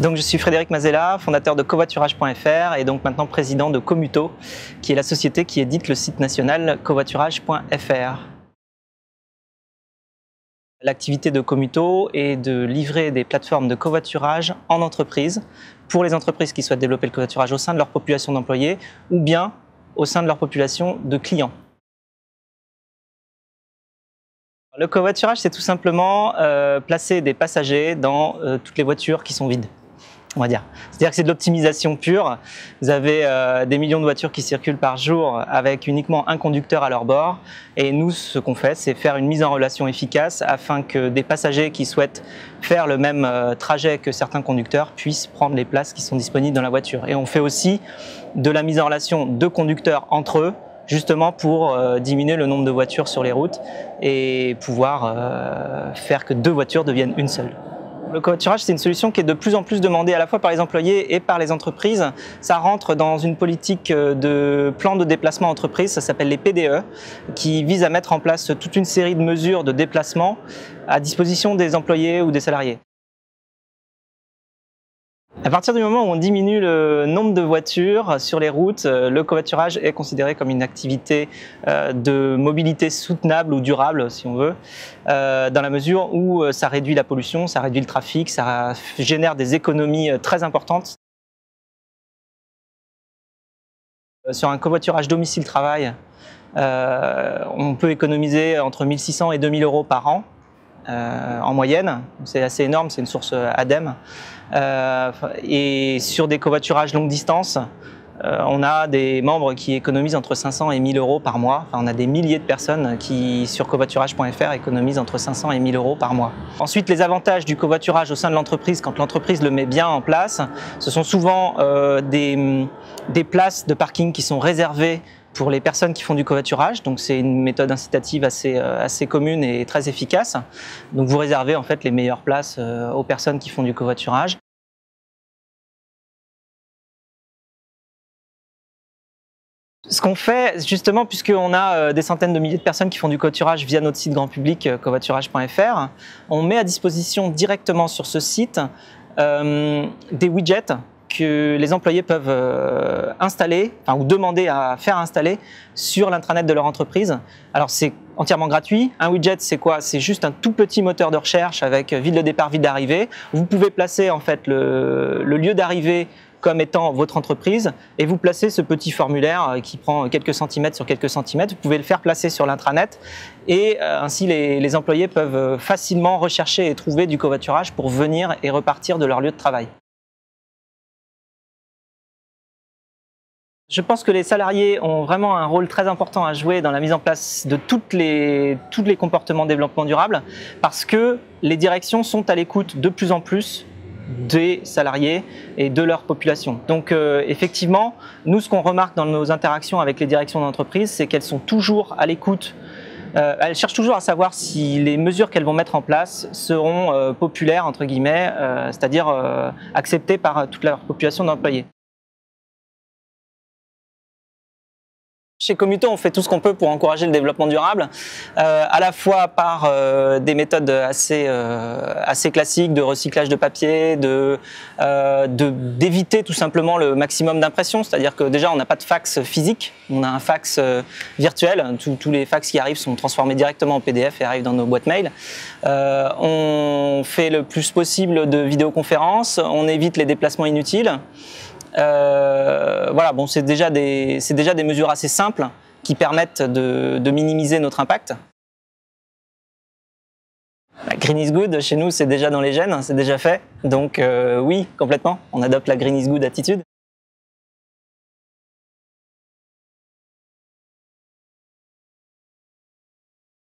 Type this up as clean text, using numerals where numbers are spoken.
Donc je suis Frédéric Mazella, fondateur de covoiturage.fr et donc maintenant président de Commuto, qui est la société qui édite le site national covoiturage.fr. L'activité de Commuto est de livrer des plateformes de covoiturage en entreprise pour les entreprises qui souhaitent développer le covoiturage au sein de leur population d'employés ou bien au sein de leur population de clients. Le covoiturage, c'est tout simplement placer des passagers dans toutes les voitures qui sont vides, on va dire. C'est-à-dire que c'est de l'optimisation pure. Vous avez des millions de voitures qui circulent par jour avec uniquement un conducteur à leur bord. Et nous, ce qu'on fait, c'est faire une mise en relation efficace afin que des passagers qui souhaitent faire le même trajet que certains conducteurs puissent prendre les places qui sont disponibles dans la voiture. Et on fait aussi de la mise en relation de conducteurs entre eux, justement pour diminuer le nombre de voitures sur les routes et pouvoir faire que deux voitures deviennent une seule. Le covoiturage, c'est une solution qui est de plus en plus demandée à la fois par les employés et par les entreprises. Ça rentre dans une politique de plan de déplacement entreprise, ça s'appelle les PDE, qui vise à mettre en place toute une série de mesures de déplacement à disposition des employés ou des salariés. À partir du moment où on diminue le nombre de voitures sur les routes, le covoiturage est considéré comme une activité de mobilité soutenable ou durable, si on veut, dans la mesure où ça réduit la pollution, ça réduit le trafic, ça génère des économies très importantes. Sur un covoiturage domicile-travail, on peut économiser entre 1 600 et 2 000 euros par an. En moyenne, c'est assez énorme, c'est une source ADEME. Et sur des covoiturages longue distance, on a des membres qui économisent entre 500 et 1 000 euros par mois. Enfin, on a des milliers de personnes qui, sur covoiturage.fr, économisent entre 500 et 1 000 euros par mois. Ensuite, les avantages du covoiturage au sein de l'entreprise, quand l'entreprise le met bien en place, ce sont souvent des places de parking qui sont réservées pour les personnes qui font du covoiturage. Donc c'est une méthode incitative assez commune et très efficace. Donc vous réservez en fait les meilleures places aux personnes qui font du covoiturage. Ce qu'on fait, justement, puisqu'on a des centaines de milliers de personnes qui font du covoiturage via notre site grand public covoiturage.fr, on met à disposition directement sur ce site des widgets que les employés peuvent installer, ou demander à faire installer sur l'intranet de leur entreprise. Alors c'est entièrement gratuit. Un widget, c'est quoi? C'est juste un tout petit moteur de recherche avec ville de départ, ville d'arrivée. Vous pouvez placer en fait le lieu d'arrivée comme étant votre entreprise et vous placez ce petit formulaire qui prend quelques centimètres sur quelques centimètres. Vous pouvez le faire placer sur l'intranet et ainsi les employés peuvent facilement rechercher et trouver du covoiturage pour venir et repartir de leur lieu de travail. Je pense que les salariés ont vraiment un rôle très important à jouer dans la mise en place de tous les comportements de développement durable parce que les directions sont à l'écoute de plus en plus des salariés et de leur population. Donc effectivement, nous ce qu'on remarque dans nos interactions avec les directions d'entreprise, c'est qu'elles sont toujours à l'écoute. Elles cherchent toujours à savoir si les mesures qu'elles vont mettre en place seront populaires, entre guillemets, c'est-à-dire acceptées par toute leur population d'employés. Chez Commuto, on fait tout ce qu'on peut pour encourager le développement durable, à la fois par des méthodes assez classiques de recyclage de papier, d'éviter tout simplement le maximum d'impression, c'est-à-dire que déjà on n'a pas de fax physique, on a un fax virtuel, tous les fax qui arrivent sont transformés directement en PDF et arrivent dans nos boîtes mail. On fait le plus possible de vidéoconférences, on évite les déplacements inutiles. Voilà, bon, c'est déjà des mesures assez simples qui permettent de minimiser notre impact. La green is good, chez nous, c'est déjà dans les gènes, c'est déjà fait. Donc oui, complètement, on adopte la green is good attitude.